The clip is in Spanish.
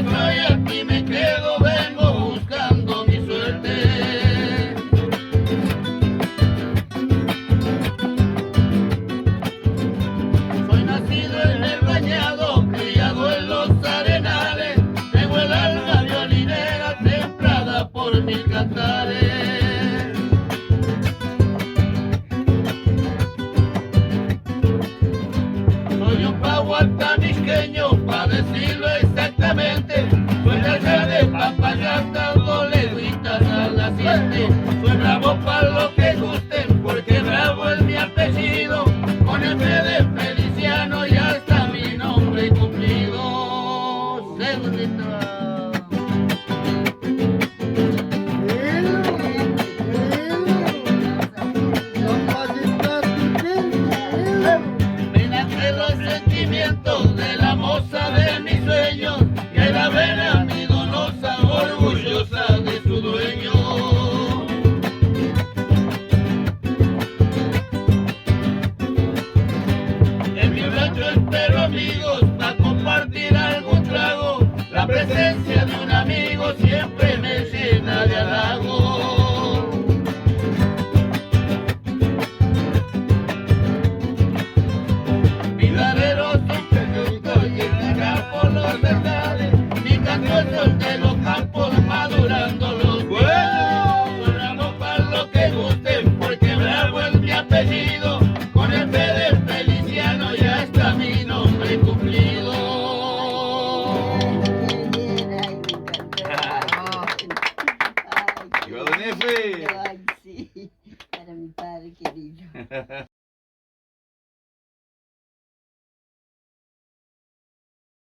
estoy aquí, me quedo, vengo buscando mi suerte. Soy nacido en el bañado, criado en los arenales, tengo el alma violinera templada por mil cantares. Soy un pahualtanisqueño, pa' decirlo exactamente, soy de allá de Papayacta, Toleduitas a la siete. Soy bravo pa' lo que gusten, porque bravo es mi apellido, con el F de Feliciano ya está mi nombre cumplido. Segundito. Los sentimientos de la moza de mis sueños, y a la vena mi donosa, orgullosa de su dueño. En mi rancho espero amigos para compartir algún trago, la presencia de un amigo siempre me llena de halago. Mi canto es de los campos madurando los buenos. Soy bravo para lo que gusten, porque bravo es mi apellido, con el F de Feliciano ya está mi nombre cumplido. ¡Viva Don Efe! Ay, sí, para mi padre querido.